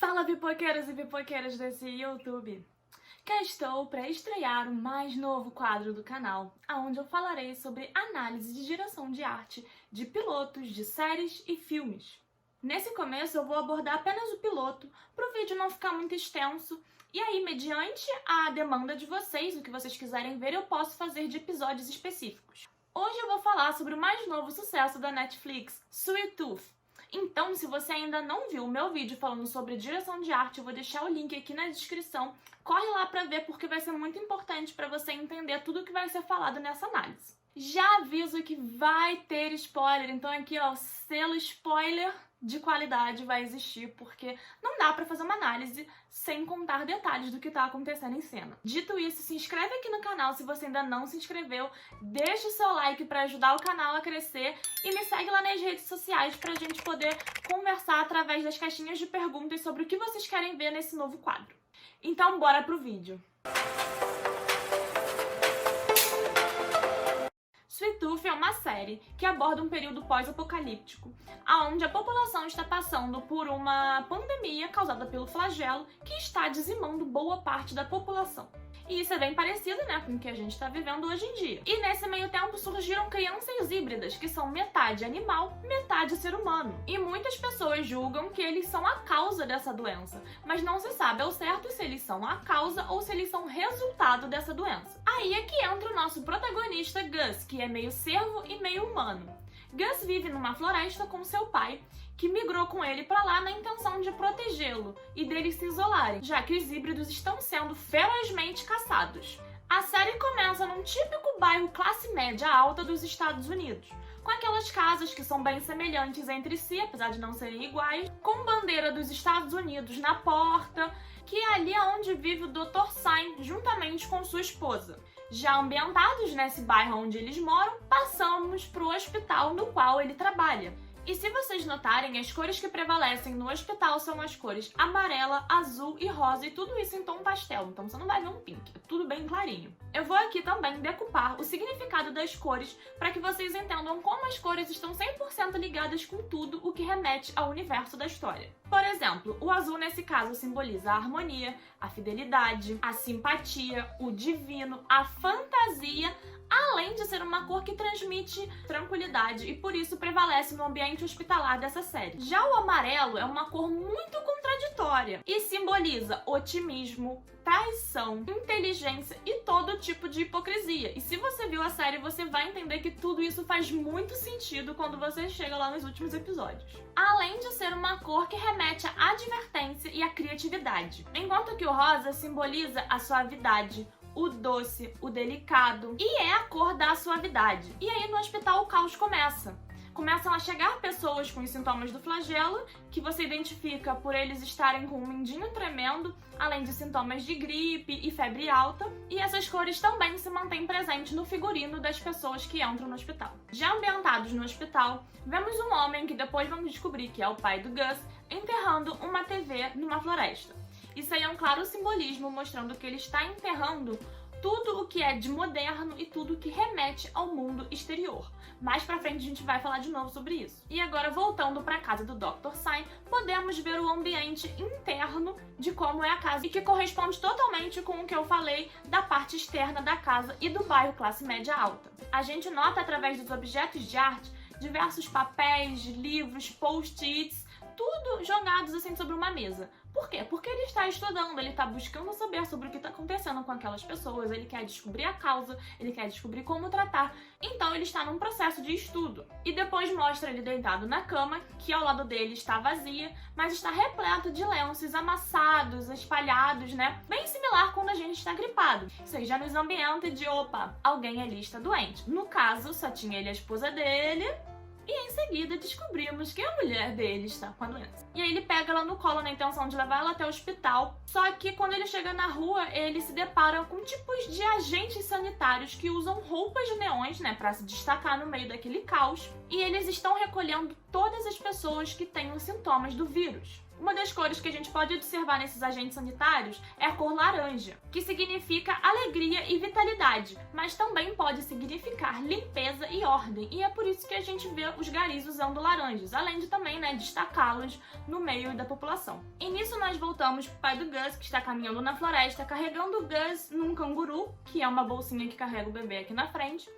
Fala, pipoqueiros e pipoqueiras desse YouTube! Cá estou para estrear o mais novo quadro do canal, onde eu falarei sobre análise de direção de arte de pilotos de séries e filmes. Nesse começo eu vou abordar apenas o piloto, para o vídeo não ficar muito extenso, e aí, mediante a demanda de vocês, o que vocês quiserem ver, eu posso fazer de episódios específicos. Hoje eu vou falar sobre o mais novo sucesso da Netflix, Sweet Tooth. Então, se você ainda não viu o meu vídeo falando sobre direção de arte, eu vou deixar o link aqui na descrição. Corre lá pra ver, porque vai ser muito importante pra você entender tudo que vai ser falado nessa análise. Já aviso que vai ter spoiler, então aqui ó, o selo spoiler de qualidade vai existir, porque não dá pra fazer uma análise sem contar detalhes do que tá acontecendo em cena. Dito isso, se inscreve aqui no canal se você ainda não se inscreveu, deixa o seu like pra ajudar o canal a crescer e me segue lá nas redes sociais pra gente poder conversar através das caixinhas de perguntas sobre o que vocês querem ver nesse novo quadro. Então bora pro vídeo! Sweet Tooth é uma série que aborda um período pós-apocalíptico, onde a população está passando por uma pandemia causada pelo flagelo que está dizimando boa parte da população. E isso é bem parecido, né, com o que a gente está vivendo hoje em dia. E nesse meio tempo surgiram crianças híbridas, que são metade animal, metade ser humano. E muitas pessoas julgam que eles são a causa dessa doença, mas não se sabe ao certo se eles são a causa ou se eles são resultado dessa doença. Aí é que entra o nosso protagonista Gus, que é meio cervo e meio humano. Gus vive numa floresta com seu pai, que migrou com ele pra lá na intenção de protegê-lo e deles se isolarem, já que os híbridos estão sendo ferozmente caçados. A série começa num típico bairro classe média alta dos Estados Unidos, com aquelas casas que são bem semelhantes entre si, apesar de não serem iguais, com bandeira dos Estados Unidos na porta, que é ali onde vive o Dr. Sign juntamente com sua esposa. Já ambientados nesse bairro onde eles moram, passamos para o hospital no qual ele trabalha. E se vocês notarem, as cores que prevalecem no hospital são as cores amarela, azul e rosa, e tudo isso em tom pastel, então você não vai ver um pink, é tudo bem clarinho. Eu vou aqui também decupar o significado das cores para que vocês entendam como as cores estão 100% ligadas com tudo o que remete ao universo da história. Por exemplo, o azul nesse caso simboliza a harmonia, a fidelidade, a simpatia, o divino, a fantasia, além de ser uma cor que transmite tranquilidade e por isso prevalece no ambiente hospitalar dessa série. Já o amarelo é uma cor muito contraditória e simboliza otimismo, traição, inteligência e todo tipo de hipocrisia. E se você viu a série, você vai entender que tudo isso faz muito sentido quando você chega lá nos últimos episódios. Além de ser uma cor que remete à advertência e à criatividade. Enquanto que o rosa simboliza a suavidade, o doce, o delicado, e é a cor da suavidade. E aí no hospital o caos começa. Começam a chegar pessoas com os sintomas do flagelo, que você identifica por eles estarem com um mindinho tremendo, além de sintomas de gripe e febre alta, e essas cores também se mantêm presentes no figurino das pessoas que entram no hospital. Já ambientados no hospital, vemos um homem que depois vamos descobrir que é o pai do Gus, enterrando uma TV numa floresta. Isso aí é um claro simbolismo mostrando que ele está enterrando tudo o que é de moderno e tudo o que remete ao mundo exterior. Mais pra frente a gente vai falar de novo sobre isso. E agora, voltando pra casa do Dr. Sign, podemos ver o ambiente interno de como é a casa e que corresponde totalmente com o que eu falei da parte externa da casa e do bairro classe média alta. A gente nota através dos objetos de arte diversos papéis, livros, post-its, tudo jogados assim sobre uma mesa. Por quê? Porque ele está estudando, ele está buscando saber sobre o que está acontecendo com aquelas pessoas, ele quer descobrir a causa, ele quer descobrir como tratar, então ele está num processo de estudo. E depois mostra ele deitado na cama, que ao lado dele está vazia, mas está repleto de lenços amassados, espalhados, né? Bem similar quando a gente está gripado. Isso aí já nos ambienta de, opa, alguém ali está doente. No caso, só tinha ele e a esposa dele, e em seguida descobrimos que a mulher dele está com a doença. E aí ele pega ela no colo na intenção de levar ela até o hospital, só que quando ele chega na rua, ele se depara com tipos de agentes sanitários que usam roupas de neons, né, pra se destacar no meio daquele caos, e eles estão recolhendo todas as pessoas que têm os sintomas do vírus. Uma das cores que a gente pode observar nesses agentes sanitários é a cor laranja, que significa alegria e vitalidade, mas também pode significar limpeza e ordem, e é por isso que a gente vê os garis usando laranjas, além de também, destacá-los no meio da população. E nisso nós voltamos pro pai do Gus, que está caminhando na floresta, carregando o Gus num canguru, que é uma bolsinha que carrega o bebê aqui na frente,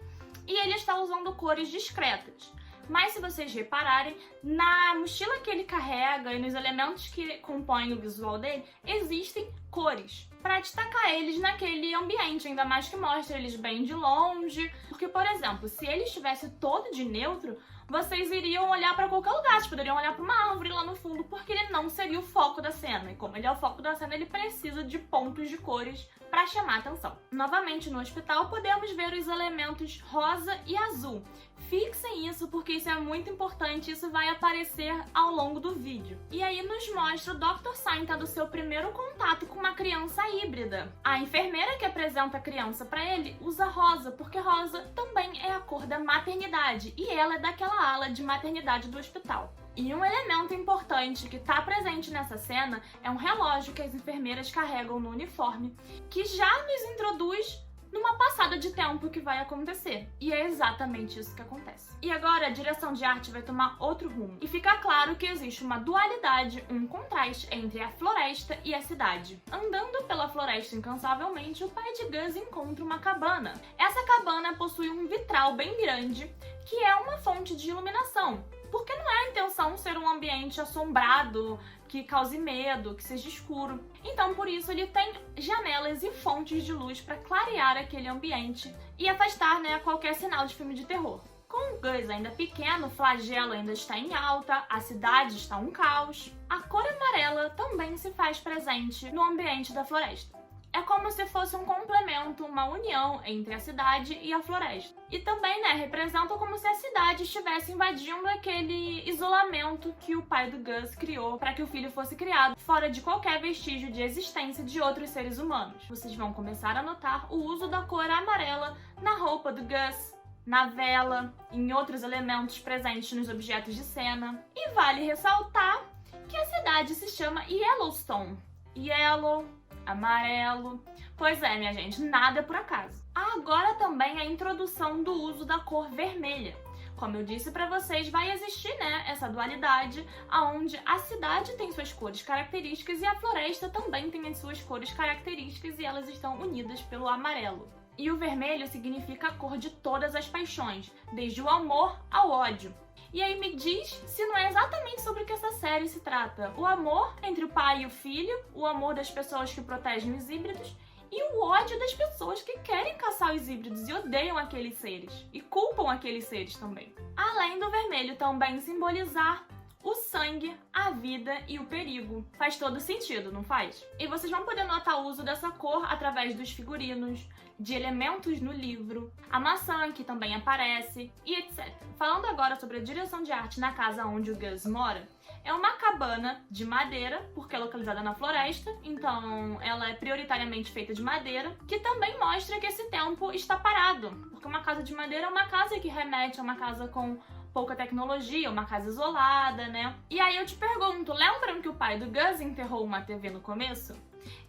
e ele está usando cores discretas. Mas se vocês repararem, na mochila que ele carrega e nos elementos que compõem o visual dele, existem cores para destacar eles naquele ambiente, ainda mais que mostra eles bem de longe. Porque, por exemplo, se ele estivesse todo de neutro, vocês iriam olhar para qualquer lugar, vocês poderiam olhar para uma árvore lá no fundo, porque ele não seria o foco da cena. E como ele é o foco da cena, ele precisa de pontos de cores para chamar atenção. Novamente, no hospital, podemos ver os elementos rosa e azul. Fixem isso, porque isso é muito importante, isso vai aparecer ao longo do vídeo. E aí nos mostra o Dr. Sign tendo seu primeiro contato com uma criança híbrida. A enfermeira que apresenta a criança para ele usa rosa, porque rosa também é a cor da maternidade, e ela é daquela ala de maternidade do hospital. E um elemento importante que está presente nessa cena é um relógio que as enfermeiras carregam no uniforme, que já nos introduz numa passada de tempo que vai acontecer. E é exatamente isso que acontece. E agora a direção de arte vai tomar outro rumo. E fica claro que existe uma dualidade, um contraste entre a floresta e a cidade. Andando pela floresta incansavelmente, o pai de Gus encontra uma cabana. Essa cabana possui um vitral bem grande, que é uma fonte de iluminação. Porque não é a intenção ser um ambiente assombrado, que cause medo, que seja escuro. Então, por isso, ele tem janelas e fontes de luz para clarear aquele ambiente e afastar, qualquer sinal de filme de terror. Com o Gus ainda pequeno, o flagelo ainda está em alta, a cidade está um caos. A cor amarela também se faz presente no ambiente da floresta. É como se fosse um complemento, uma união entre a cidade e a floresta. E também, representa como se a cidade estivesse invadindo aquele isolamento que o pai do Gus criou para que o filho fosse criado, fora de qualquer vestígio de existência de outros seres humanos. Vocês vão começar a notar o uso da cor amarela na roupa do Gus, na vela, em outros elementos presentes nos objetos de cena. E vale ressaltar que a cidade se chama Yellowstone. Yellow, amarelo. Pois é, minha gente, nada é por acaso. Agora também a introdução do uso da cor vermelha. Como eu disse pra vocês, vai existir, essa dualidade, onde a cidade tem suas cores características e a floresta também tem as suas cores características e elas estão unidas pelo amarelo. E o vermelho significa a cor de todas as paixões, desde o amor ao ódio. E aí me diz se não é exatamente sobre o que essa série se trata. O amor entre o pai e o filho, o amor das pessoas que protegem os híbridos e o ódio das pessoas que querem caçar os híbridos e odeiam aqueles seres. E culpam aqueles seres também. Além do vermelho também simbolizar o sangue, a vida e o perigo. Faz todo sentido, não faz? E vocês vão poder notar o uso dessa cor através dos figurinos, de elementos no livro, a maçã que também aparece e etc. Falando agora sobre a direção de arte na casa onde o Gus mora, é uma cabana de madeira, porque é localizada na floresta, então ela é prioritariamente feita de madeira, que também mostra que esse tempo está parado, porque uma casa de madeira é uma casa que remete a uma casa com pouca tecnologia, uma casa isolada, E aí eu te pergunto, lembram que o pai do Gus enterrou uma TV no começo?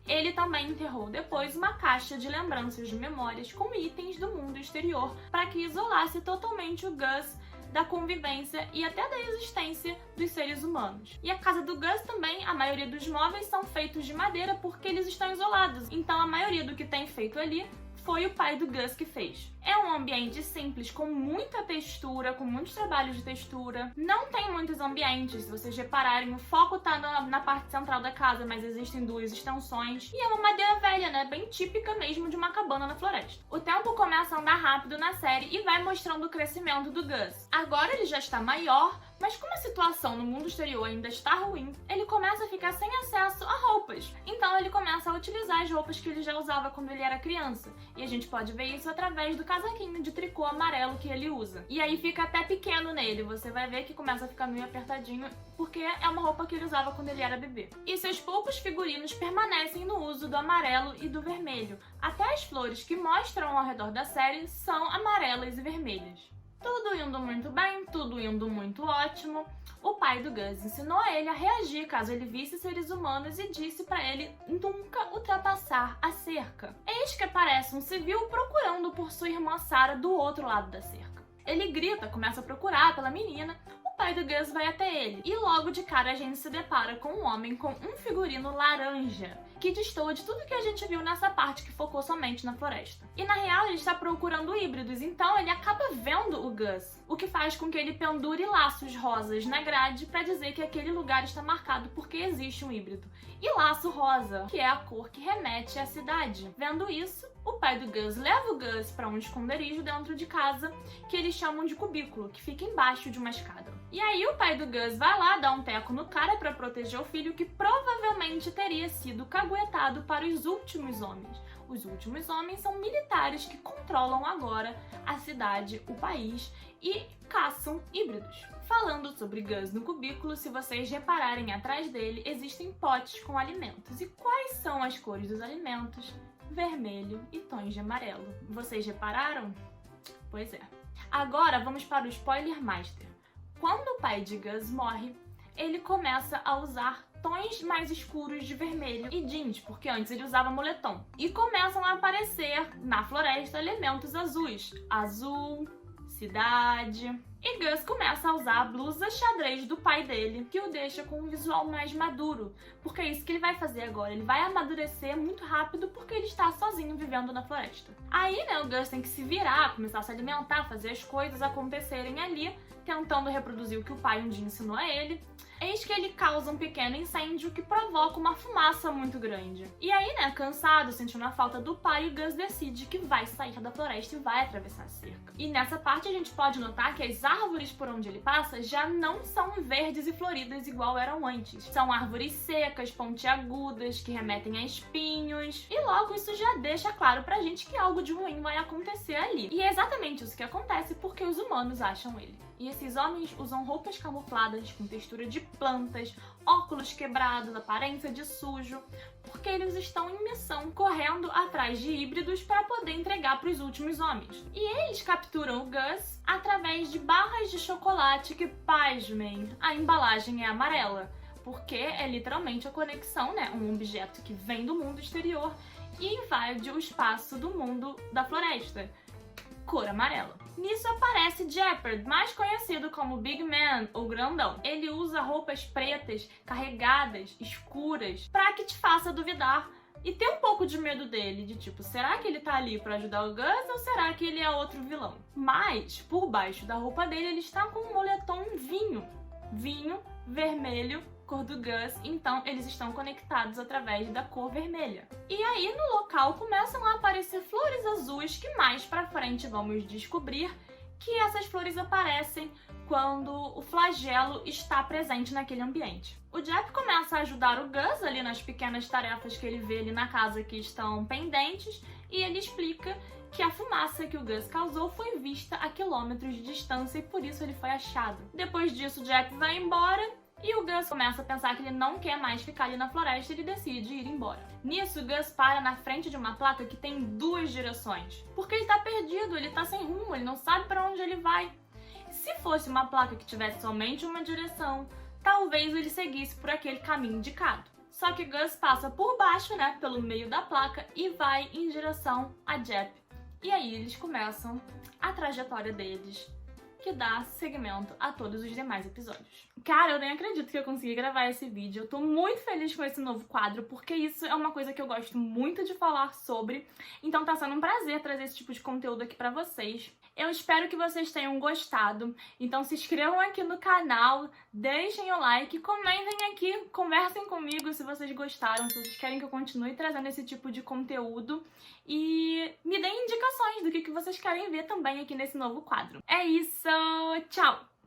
Ele também enterrou depois uma caixa de lembranças de memórias com itens do mundo exterior para que isolasse totalmente o Gus da convivência e até da existência dos seres humanos. E a casa do Gus também, a maioria dos móveis são feitos de madeira porque eles estão isolados, então a maioria do que tem feito ali foi o pai do Gus que fez. É um ambiente simples, com muita textura, com muitos trabalhos de textura. Não tem muitos ambientes, se vocês repararem, o foco tá na parte central da casa, mas existem duas extensões. E é uma madeira velha, bem típica mesmo de uma cabana na floresta. O tempo começa a andar rápido na série e vai mostrando o crescimento do Gus. Agora ele já está maior, mas como a situação no mundo exterior ainda está ruim, ele começa a ficar sem acesso a roupas. Então ele começa a utilizar as roupas que ele já usava quando ele era criança. E a gente pode ver isso através do casaquinho de tricô amarelo que ele usa. E aí fica até pequeno nele, você vai ver que começa a ficar meio apertadinho, porque é uma roupa que ele usava quando ele era bebê. E seus poucos figurinos permanecem no uso do amarelo e do vermelho. Até as flores que mostram ao redor da série são amarelas e vermelhas. Tudo indo muito bem, tudo indo muito ótimo. O pai do Gus ensinou a ele a reagir caso ele visse seres humanos e disse pra ele nunca ultrapassar a cerca. Eis que aparece um civil procurando por sua irmã Sarah do outro lado da cerca. Ele grita, começa a procurar pela menina. O pai do Gus vai até ele e logo de cara a gente se depara com um homem com um figurino laranja que destoa de tudo que a gente viu nessa parte que focou somente na floresta. E na real ele está procurando híbridos, então ele acaba vendo o Gus, o que faz com que ele pendure laços rosas na grade para dizer que aquele lugar está marcado porque existe um híbrido. E laço rosa, que é a cor que remete à cidade. Vendo isso, o pai do Gus leva o Gus para um esconderijo dentro de casa que eles chamam de cubículo, que fica embaixo de uma escada. E aí o pai do Gus vai lá dar um teco no cara para proteger o filho que provavelmente teria sido caguetado para os últimos homens. Os últimos homens são militares que controlam agora a cidade, o país e caçam híbridos. Falando sobre Gus no cubículo, se vocês repararem atrás dele, existem potes com alimentos. E quais são as cores dos alimentos? Vermelho e tons de amarelo. Vocês repararam? Pois é. Agora vamos para o Spoiler Master. Quando o pai de Gus morre, ele começa a usar tons mais escuros de vermelho e jeans, porque antes ele usava moletom. E começam a aparecer na floresta elementos azuis. Azul, cidade. E Gus começa a usar a blusa xadrez do pai dele, que o deixa com um visual mais maduro. Porque é isso que ele vai fazer agora. Ele vai amadurecer muito rápido porque ele está sozinho vivendo na floresta. Aí, né, o Gus tem que se virar, começar a se alimentar, fazer as coisas acontecerem ali, tentando reproduzir o que o pai um dia ensinou a ele. Eis que ele causa um pequeno incêndio que provoca uma fumaça muito grande. E aí, né, cansado, sentindo a falta do pai, o Gus decide que vai sair da floresta e vai atravessar a cerca. E nessa parte a gente pode notar que as árvores por onde ele passa já não são verdes e floridas igual eram antes. São árvores secas, pontiagudas, que remetem a espinhos. E logo isso já deixa claro pra gente que algo de ruim vai acontecer ali. E é exatamente isso que acontece porque os humanos acham ele. E esses homens usam roupas camufladas com textura de plantas, óculos quebrados, aparência de sujo, porque eles estão em missão correndo atrás de híbridos para poder entregar para os últimos homens. E eles capturam o Gus através de barras de chocolate que, pasmem, a embalagem é amarela, porque é literalmente a conexão, né? Um objeto que vem do mundo exterior e invade o espaço do mundo da floresta. Cor amarela. Nisso aparece Jeopard, mais conhecido como Big Man ou Grandão. Ele usa roupas pretas, carregadas, escuras, pra que te faça duvidar e ter um pouco de medo dele, de tipo, será que ele tá ali pra ajudar o Gus ou será que ele é outro vilão? Mas, por baixo da roupa dele, ele está com um moletom vinho, vermelho, cor do Gus, então eles estão conectados através da cor vermelha. E aí no local começam a aparecer flores azuis que mais pra frente vamos descobrir que essas flores aparecem quando o flagelo está presente naquele ambiente. O Jep começa a ajudar o Gus ali nas pequenas tarefas que ele vê ali na casa que estão pendentes e ele explica que a fumaça que o Gus causou foi vista a quilômetros de distância e por isso ele foi achado. Depois disso, o Jep vai embora e o Gus começa a pensar que ele não quer mais ficar ali na floresta e ele decide ir embora. Nisso, o Gus para na frente de uma placa que tem duas direções. Porque ele tá perdido, ele tá sem rumo, ele não sabe para onde ele vai. Se fosse uma placa que tivesse somente uma direção, talvez ele seguisse por aquele caminho indicado. Só que Gus passa por baixo, né, pelo meio da placa e vai em direção a Jep. E aí eles começam a trajetória deles, que dá seguimento a todos os demais episódios. Cara, eu nem acredito que eu consegui gravar esse vídeo. Eu tô muito feliz com esse novo quadro, porque isso é uma coisa que eu gosto muito de falar sobre. Então tá sendo um prazer trazer esse tipo de conteúdo aqui pra vocês. Eu espero que vocês tenham gostado. Então se inscrevam aqui no canal, deixem o like, comentem aqui, conversem comigo se vocês gostaram, se vocês querem que eu continue trazendo esse tipo de conteúdo. E me deem indicações do que vocês querem ver também aqui nesse novo quadro. É isso, tchau!